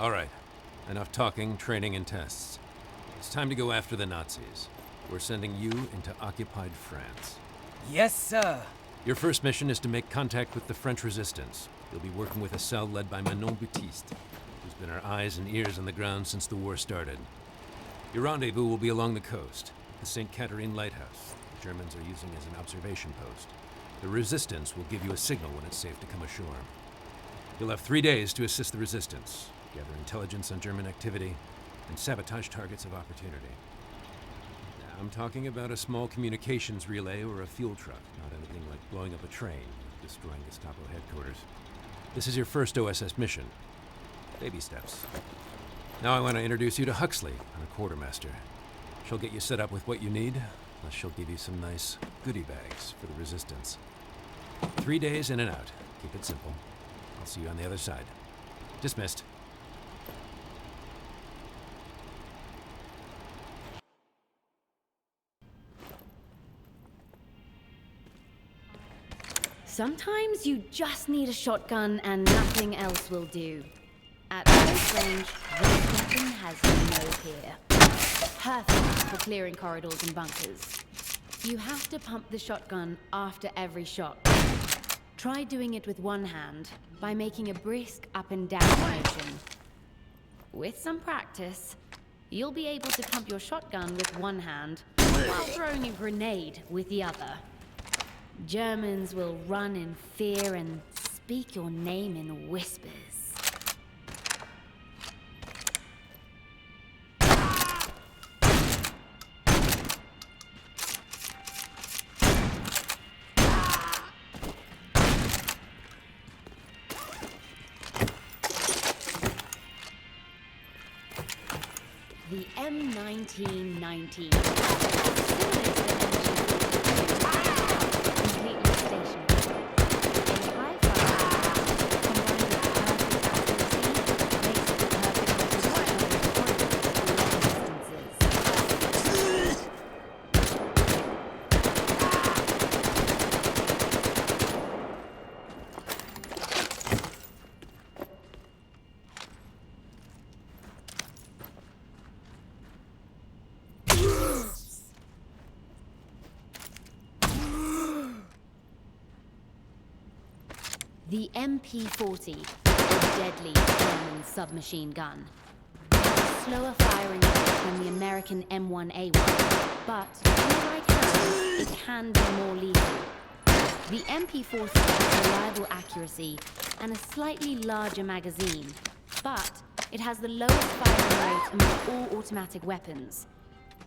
All right. Enough talking, training, and tests. It's time to go after the Nazis. We're sending you into occupied France. Yes, sir. Your first mission is to make contact with the French resistance. You'll be working with a cell led by Manon Baptiste, who's been our eyes and ears on the ground since the war started. Your rendezvous will be along the coast, the St. Catherine Lighthouse. The Germans are using as an observation post. The resistance will give you a signal when it's safe to come ashore. You'll have 3 days to assist the resistance, gather intelligence on German activity, and sabotage targets of opportunity. Now, I'm talking about a small communications relay or a fuel truck, not anything like blowing up a train or destroying Gestapo headquarters. This is your first OSS mission. Baby steps. Now I want to introduce you to Huxley, our quartermaster. She'll get you set up with what you need, plus she'll give you some nice goodie bags for the resistance. 3 days in and out. Keep it simple. I'll see you on the other side. Dismissed. Sometimes you just need a shotgun and nothing else will do. At close range, this weapon has no peer. Perfect for clearing corridors and bunkers. You have to pump the shotgun after every shot. Try doing it with one hand by making a brisk up and down motion. With some practice, you'll be able to pump your shotgun with one hand while throwing a grenade with the other. Germans will run in fear and speak your name in whispers. The M1919. Completely stationary. In high fire, combined with perfect accuracy, makes it the perfect weapon for long distances. The MP40, a deadly German submachine gun. Slower firing rate than the American M1A1, but in the right hands, it can be more lethal. The MP40 has reliable accuracy and a slightly larger magazine, but it has the lowest firing rate among all automatic weapons.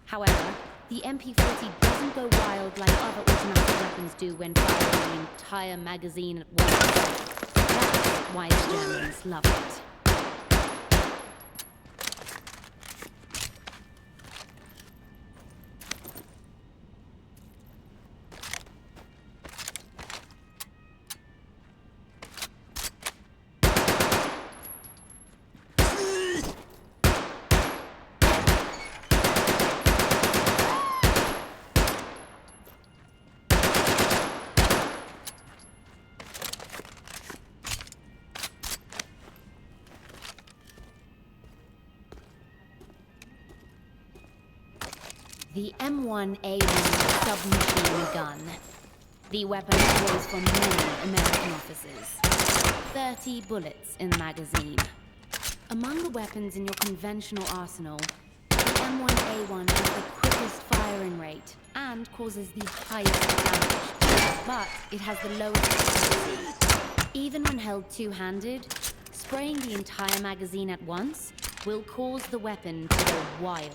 However, the MP40 doesn't go wild like other automatic weapons do when firing an entire magazine at once. That's why the Germans love it. The M1A1 submachine gun. The weapon of choice for many American officers. 30 bullets in the magazine. Among the weapons in your conventional arsenal, the M1A1 has the quickest firing rate and causes the highest damage, but it has the lowest accuracy. Even when held two-handed, spraying the entire magazine at once will cause the weapon to go wild.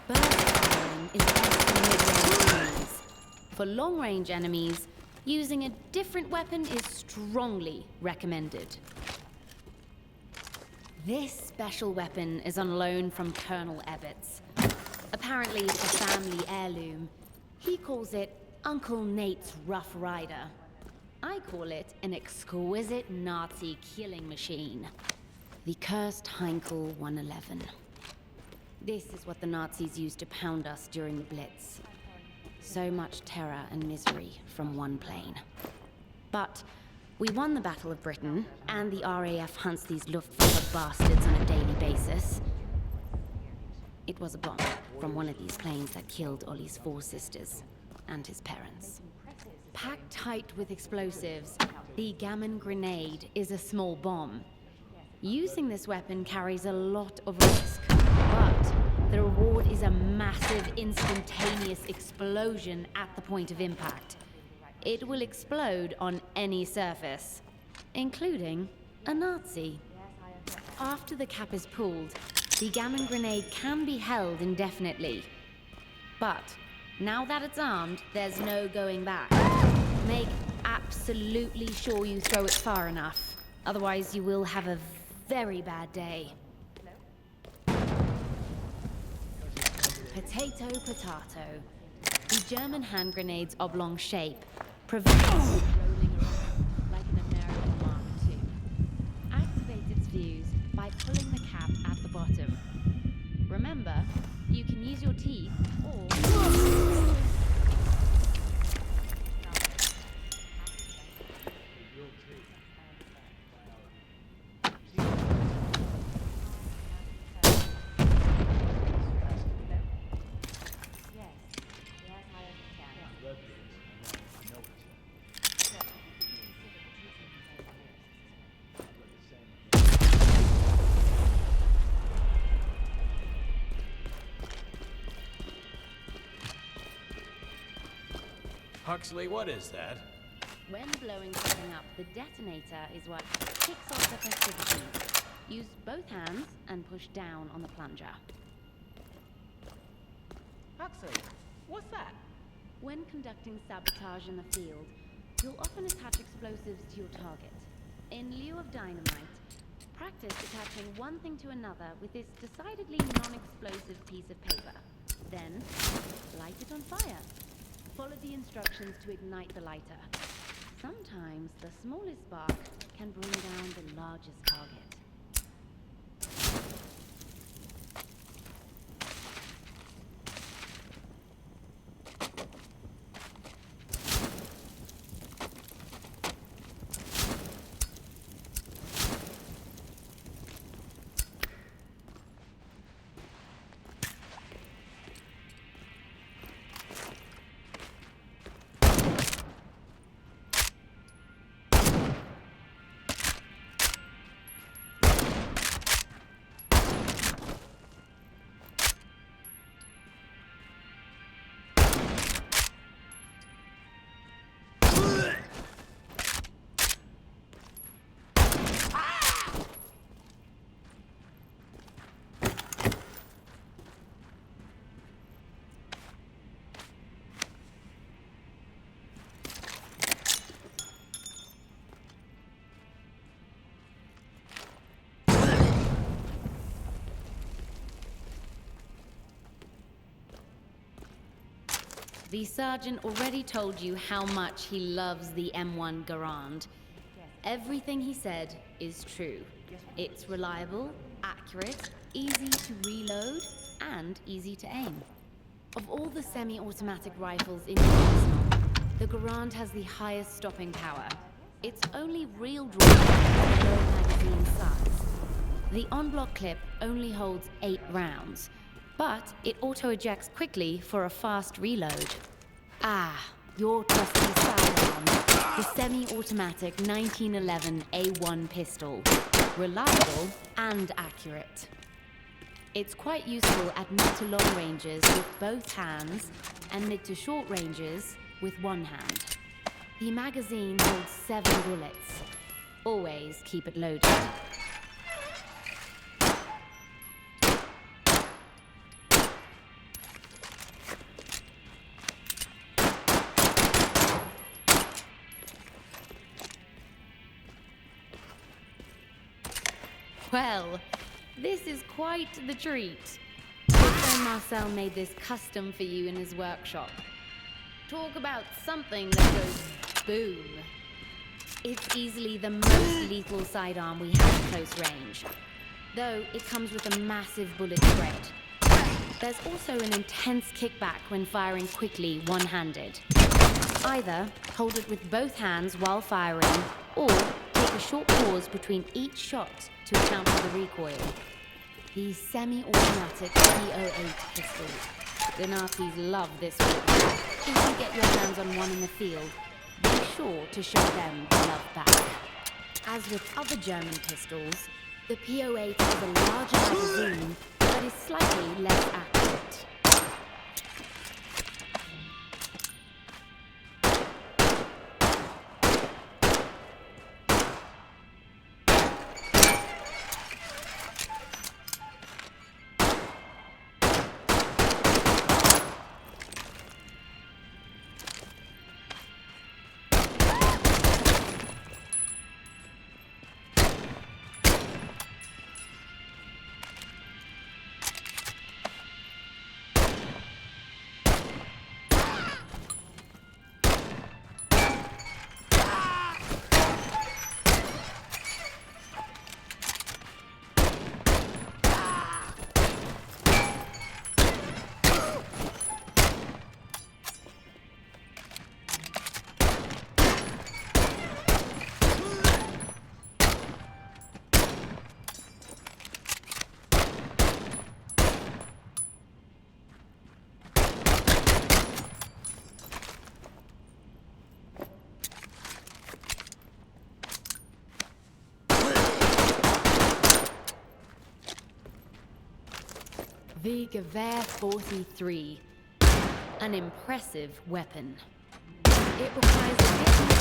Burst firing is best for mid-range enemies. For long-range enemies, using a different weapon is strongly recommended. This special weapon is on loan from Colonel Ebbets. Apparently it's a family heirloom. He calls it Uncle Nate's Rough Rider. I call it an exquisite Nazi killing machine. The cursed Heinkel 111. This is what the Nazis used to pound us during the Blitz. So much terror and misery from one plane. But We won the Battle of Britain, and the RAF hunts these Luftwaffe bastards on a daily basis. It was a bomb from one of these planes that killed Ollie's 4 sisters and his parents. Packed tight with explosives, the gammon grenade is a small bomb. Using this weapon carries a lot of risk, but the reward is a massive, instantaneous explosion at the point of impact. It will explode on any surface, including a Nazi. After the cap is pulled, the gammon grenade can be held indefinitely. But now that it's armed, there's no going back. Make absolutely sure you throw it far enough. Otherwise, you will have a very bad day. Potato, potato. The German hand grenade's oblong shape prevents it from rolling around like an American Mark II. Activate its fuse by pulling the cap at the bottom. Remember, you can use your teeth or... Huxley, what is that? When blowing something up, the detonator is what kicks off the festivities. Use both hands and push down on the plunger. Huxley, what's that? When conducting sabotage in the field, you'll often attach explosives to your target. In lieu of dynamite, practice attaching one thing to another with this decidedly non-explosive piece of paper. Then, light it on fire. Follow the instructions to ignite the lighter. Sometimes the smallest spark can bring down the largest target. The sergeant already told you how much he loves the M1 Garand. Everything he said is true. It's reliable, accurate, easy to reload, and easy to aim. Of all the semi-automatic rifles in your arsenal, the Garand has the highest stopping power. Its only real drawback is the low magazine size. The on-block clip only holds 8 rounds, but it auto-ejects quickly for a fast reload. Ah, your trusty sidearm, the semi-automatic 1911 A1 pistol. Reliable and accurate. It's quite useful at mid to long ranges with both hands, and mid to short ranges with one hand. The magazine holds 7 bullets. Always keep it loaded. Well, this is quite the treat. Your friend Marcel made this custom for you in his workshop. Talk about something that goes boom. It's easily the most lethal sidearm we have at close range, though it comes with a massive bullet spread. There's also an intense kickback when firing quickly one-handed. Either hold it with both hands while firing, or take a short pause between each shot to account for the recoil. These semi-automatic P08 pistols. The Nazis love this weapon. If you get your hands on one in the field, be sure to show them the love back. As with other German pistols, the P08 has a larger magazine, but is slightly less accurate. The Gewehr 43, an impressive weapon. It requires a bit more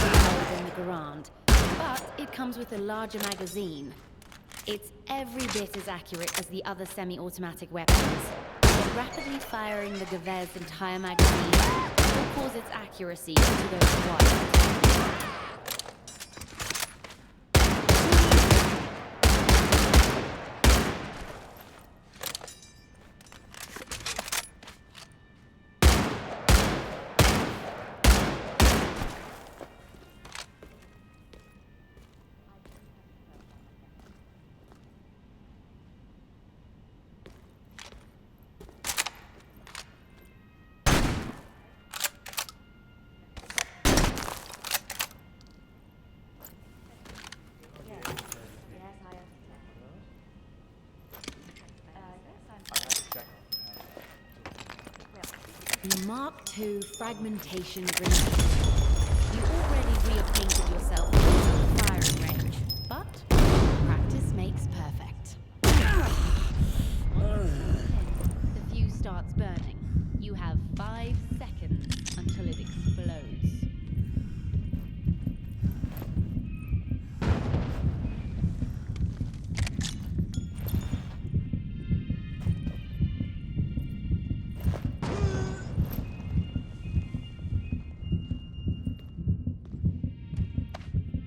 effort than the Garand, but it comes with a larger magazine. It's every bit as accurate as the other semi-automatic weapons, but rapidly firing the Gewehr's entire magazine will cause its accuracy to go quiet. The Mark II fragmentation grenade. You already reacquainted yourself with the firing range, but practice makes perfect. The fuse starts burning. You have 5 seconds until it explodes.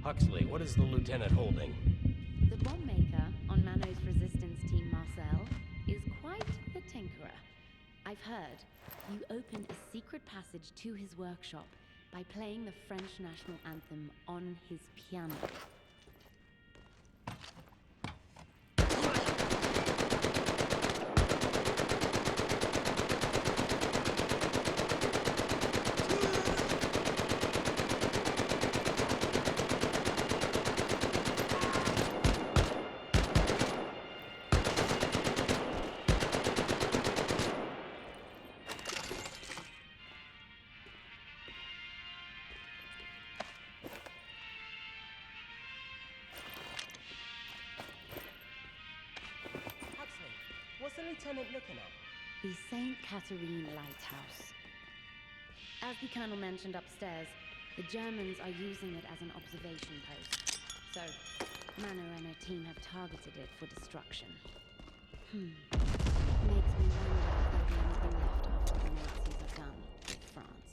Huxley, what is the lieutenant holding? The bomb maker on Mano's resistance team, Marcel, is quite the tinkerer. I've heard you open a secret passage to his workshop by playing the French national anthem on his piano. What's the lieutenant looking at? The St. Catherine Lighthouse. As the colonel mentioned upstairs, the Germans are using it as an observation post. So, Mano and her team have targeted it for destruction. Makes me wonder if there'll be anything left after the Nazis are done with France.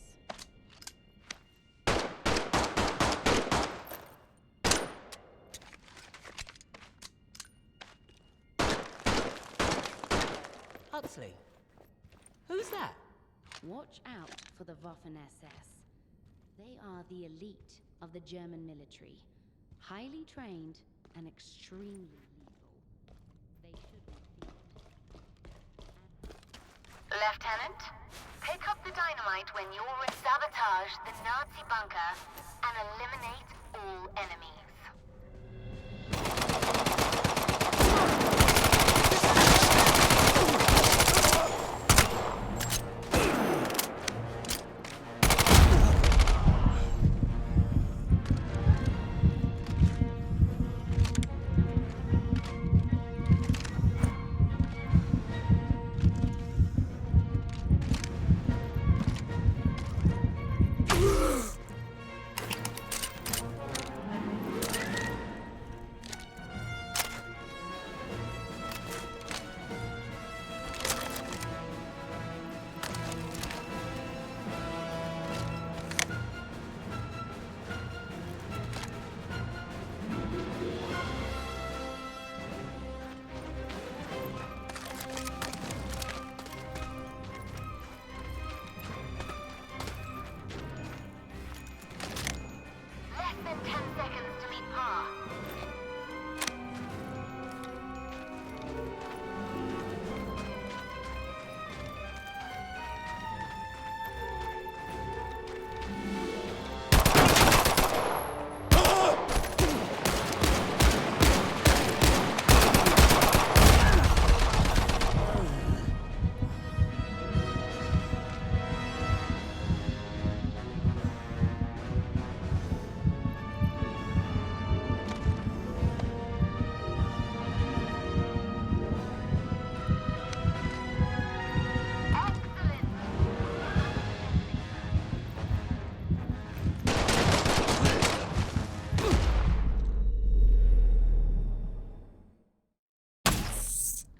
Huxley. Who's that? Watch out for the Waffen-SS. They are the elite of the German military. Highly trained and extremely lethal. They should be feared. Lieutenant, pick up the dynamite when you're ready. Sabotage the Nazi bunker and eliminate all enemies.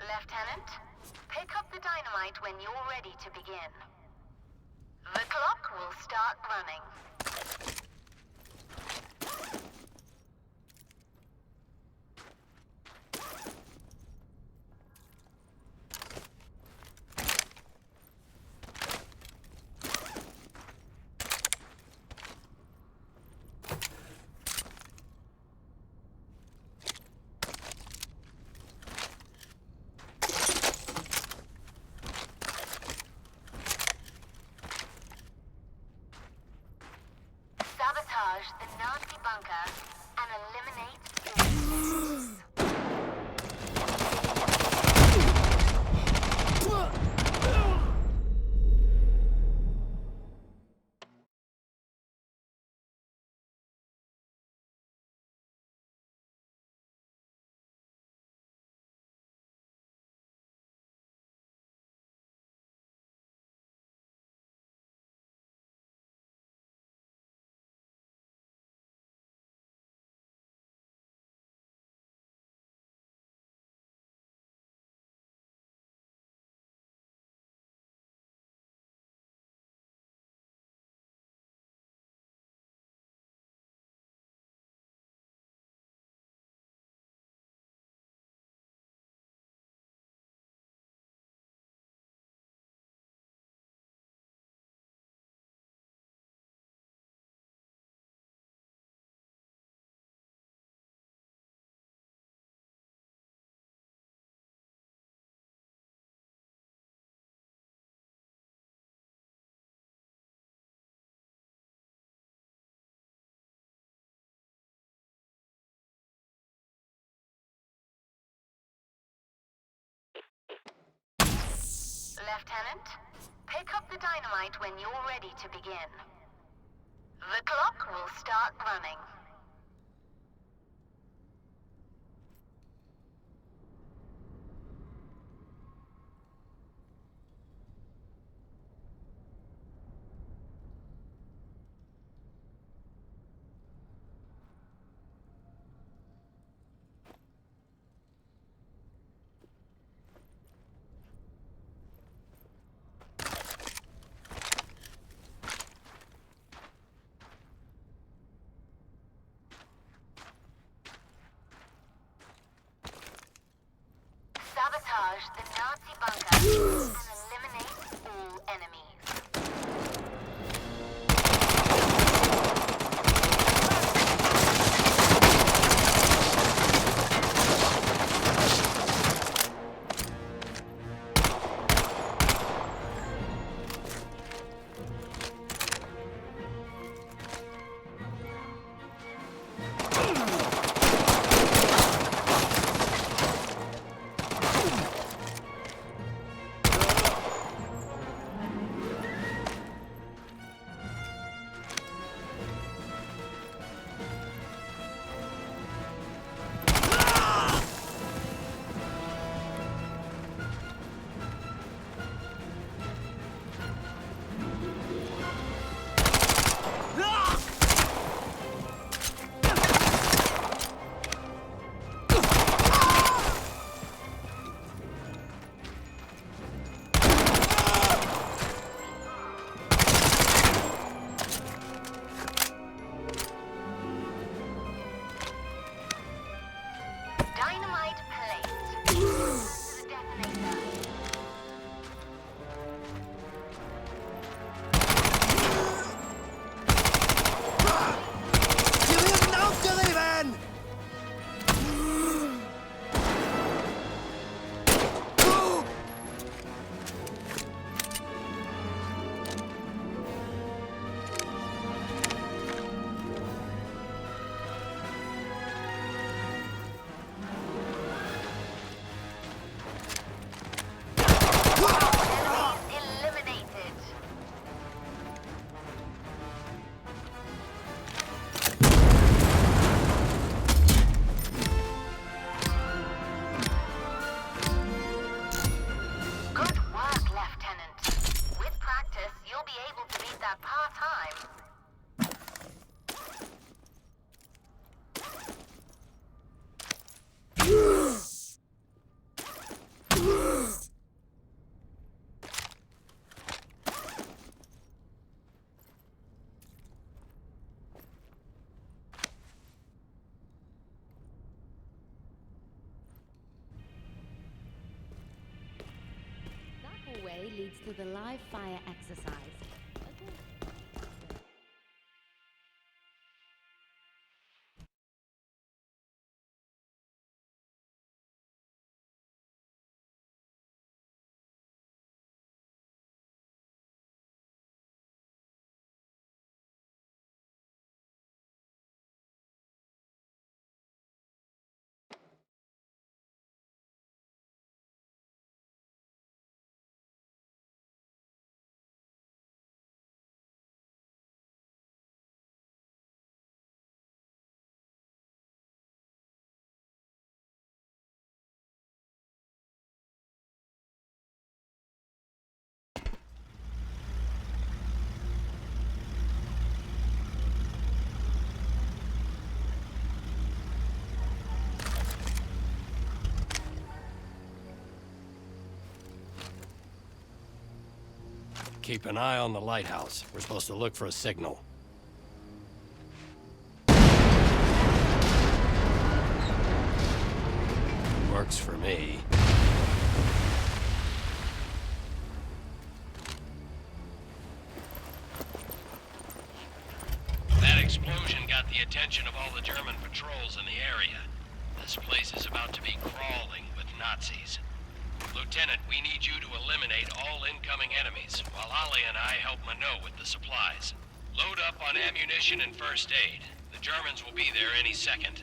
Lieutenant, pick up the dynamite when you're ready to begin. The clock will start running. Sabotage the Nazi bunker and eliminate all enemies. Lieutenant, pick up the dynamite when you're ready to begin. The clock will start running. Sabotage the Nazi bunker and eliminate all enemies. that part-time. That hallway leads to the live fire exercise. Keep an eye on the lighthouse. We're supposed to look for a signal. Works for me. That explosion got the attention of all the German patrols in the area. This place is about to be crawling with Nazis. Lieutenant, we need you to eliminate all incoming enemies, while Ali and I help Minot with the supplies. Load up on ammunition and first aid. The Germans will be there any second.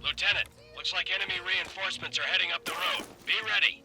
Lieutenant, looks like enemy reinforcements are heading up the road. Be ready.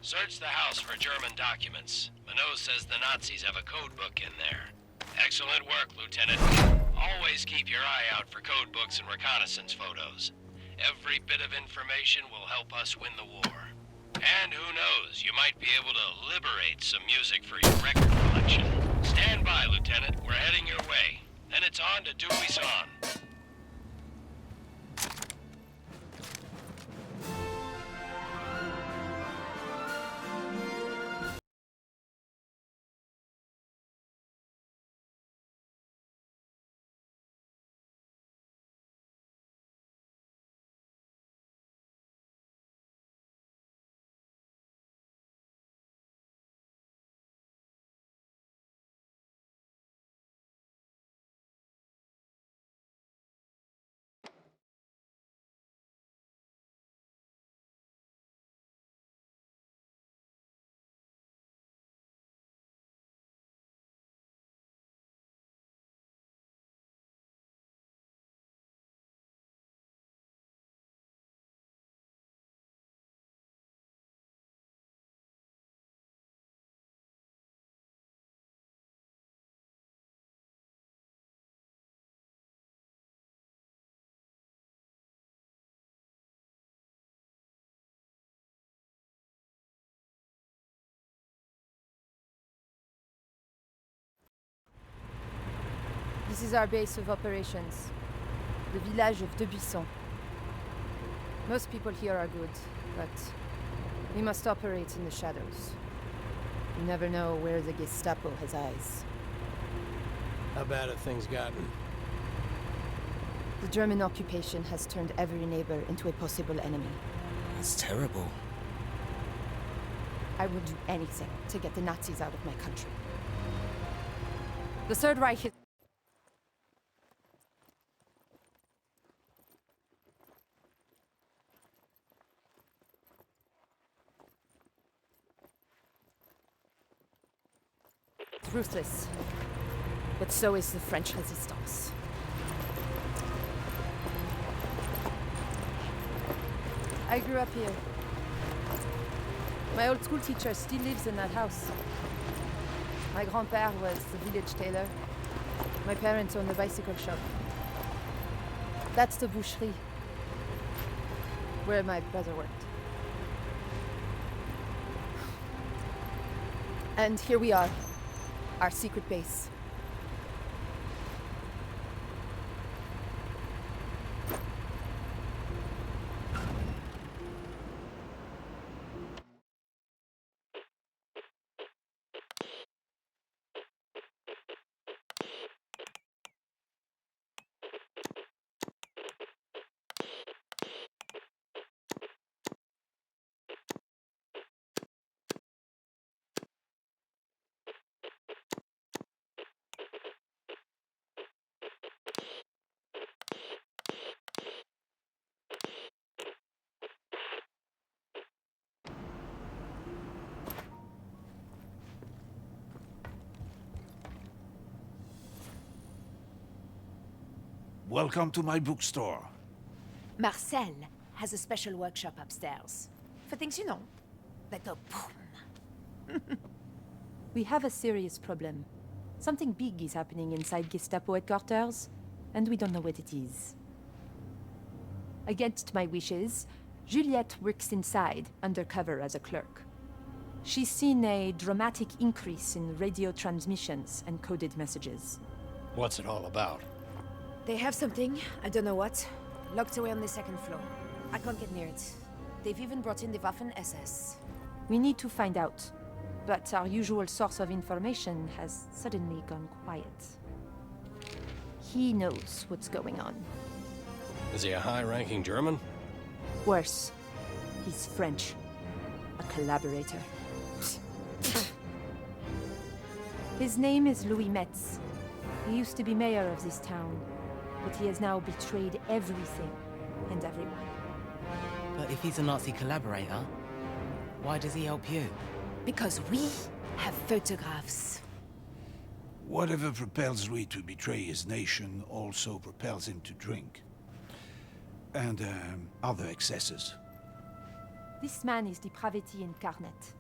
Search the house for German documents. Minot says the Nazis have a code book in there. Excellent work, Lieutenant. Always keep your eye out for code books and reconnaissance photos. Every bit of information will help us win the war. And who knows, you might be able to liberate some music for your record collection. This is our base of operations. The village of Debuisson. Most people here are good, but we must operate in the shadows. You never know where the Gestapo has eyes. How bad have things gotten? The German occupation has turned every neighbor into a possible enemy. That's terrible. I will do anything to get the Nazis out of my country. The Third Reich is... ruthless. But so is the French resistance. I grew up here. My old school teacher still lives in that house. My grand-père was the village tailor. My parents owned a bicycle shop. That's the boucherie, where my brother worked. And here we are, our secret base. Welcome to my bookstore. Marcel has a special workshop upstairs. For things you know, that go boom. We have a serious problem. Something big is happening inside Gestapo headquarters, and we don't know what it is. Against my wishes, Juliette works inside, undercover as a clerk. She's seen a dramatic increase in radio transmissions and coded messages. What's it all about? They have something, I don't know what, locked away on the second floor. I can't get near it. They've even brought in the Waffen-SS. We need to find out, but our usual source of information has suddenly gone quiet. He knows what's going on. Is he a high-ranking German? Worse, he's French. A collaborator. His name is Louis Metz. He used to be mayor of this town, but he has now betrayed everything and everyone. But if he's a Nazi collaborator, why does he help you? Because we have photographs. Whatever propels Louis to betray his nation also propels him to drink. And other excesses. This man is depravity incarnate.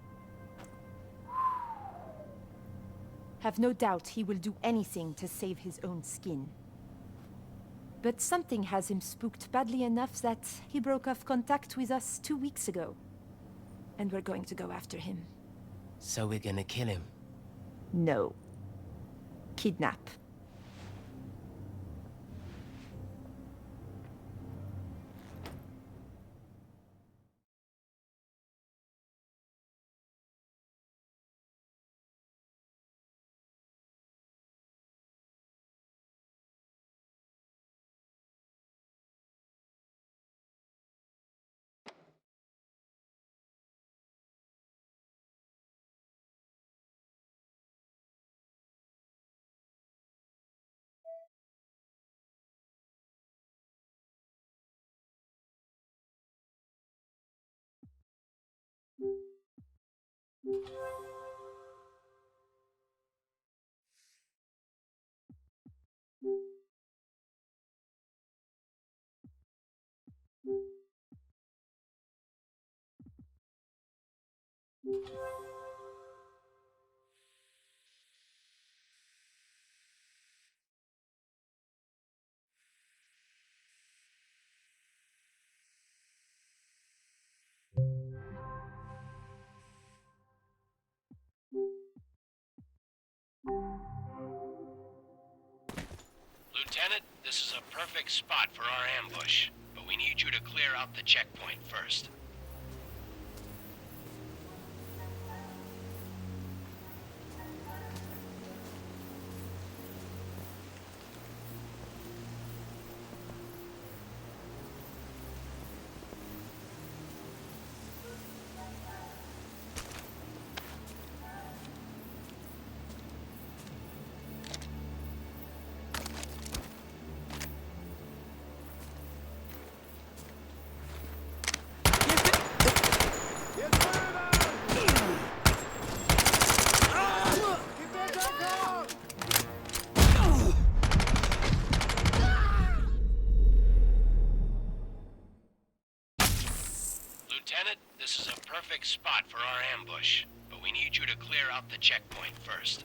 Have no doubt he will do anything to save his own skin. But something has him spooked badly enough that he broke off contact with us 2 weeks ago. And we're going to go after him. So we're gonna kill him? No. Kidnap. perfect spot for our ambush, but we need you to clear out the checkpoint first. Lieutenant, this is a perfect spot for our ambush, but we need you to clear out the checkpoint first.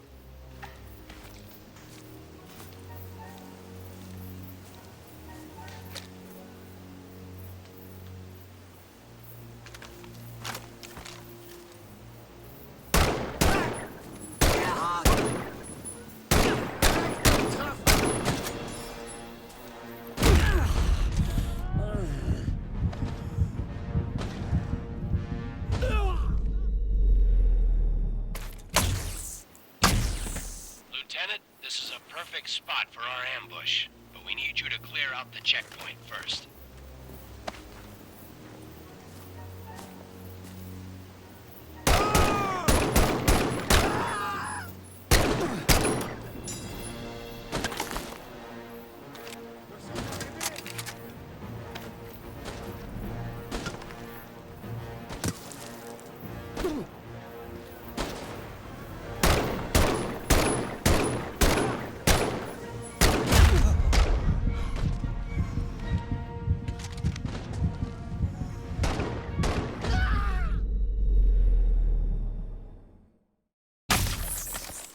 Lieutenant, this is a perfect spot for our ambush, but we need you to clear out the checkpoint first.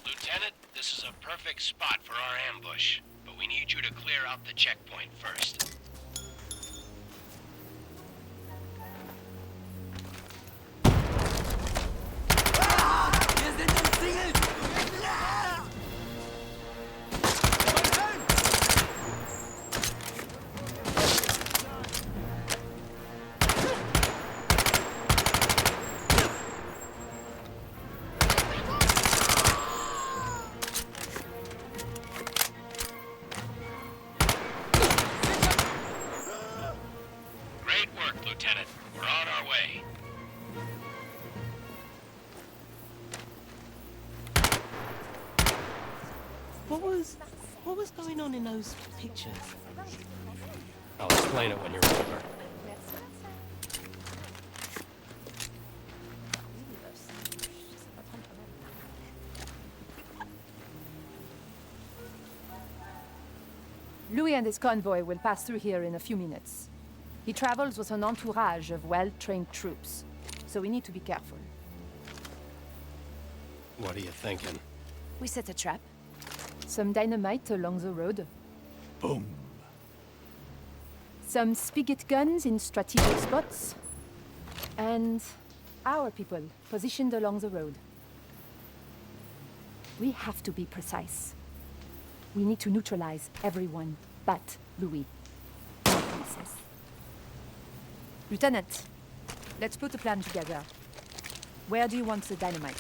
Lieutenant, this is a perfect spot for our ambush, but we need you to clear out the checkpoint first. Great work, Lieutenant. We're on our way. What was going on in those pictures? I'll explain it when you're older. Louis and his convoy will pass through here in a few minutes. He travels with an entourage of well-trained troops, so we need to be careful. What are you thinking? We set a trap. Some dynamite along the road, Boom. some spigot guns in strategic spots, and our people positioned along the road. We have to be precise. We need to neutralize everyone but Louis. No princess. Lieutenant, let's put a plan together. Where do you want the dynamite?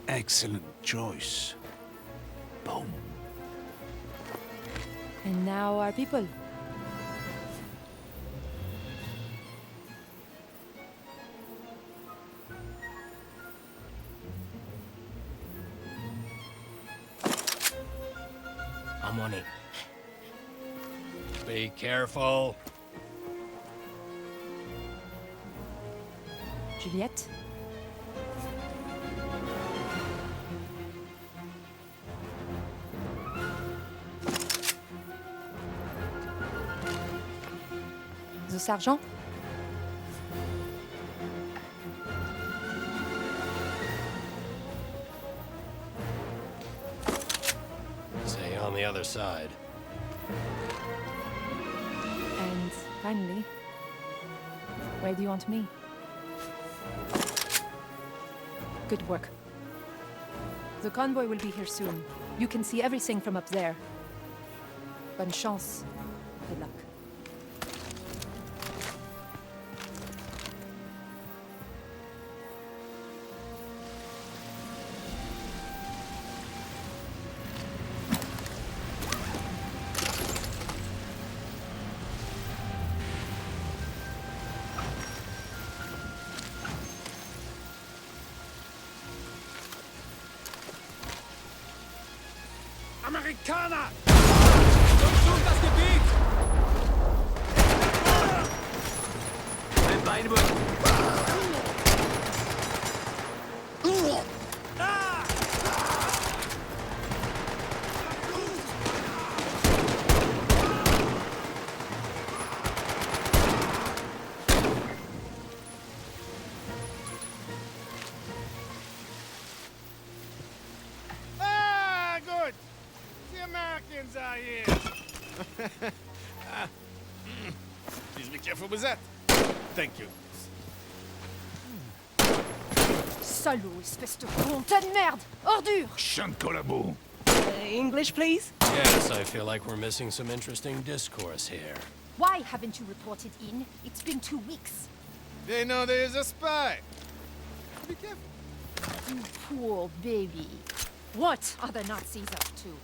Excellent choice. Boom. And now our people. I'm on it. Be careful. Juliette? The sergeant? on the other side. And finally, where do you want me? Good work. The convoy will be here soon. You can see everything from up there. Bonne chance. Good luck. Amerikaner! Durchsucht das Gebiet! Ein Beinwurf! Ah, good. The Americans are here. Please be careful with that. Thank you. Salaud, espèce de con, tas de merde! Ordure! Chant collabo. English, please? Yes, I feel like we're missing some interesting discourse here. Why haven't you reported in? It's been 2 weeks. They know there is a spy. Be careful. You poor baby. What are the Nazis up to?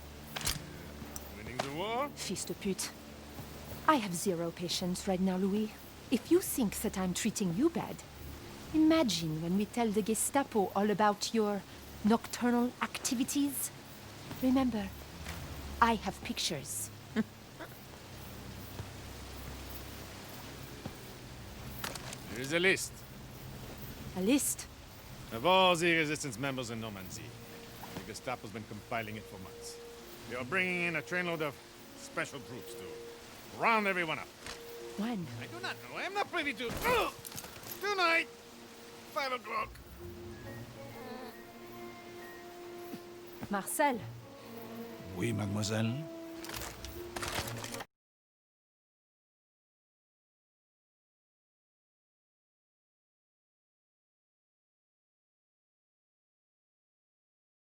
Winning the war? Fils de pute. I have zero patience right now, Louis. If you think that I'm treating you bad, imagine when we tell the Gestapo all about your nocturnal activities. Remember, I have pictures. Here is a list A list? of all the resistance members in Normandy. The Gestapo's been compiling it for months. They are bringing in a trainload of special troops to round everyone up. When? I do not know. I am not privy to... Tonight, 5 o'clock. Marcel, Oui, mademoiselle.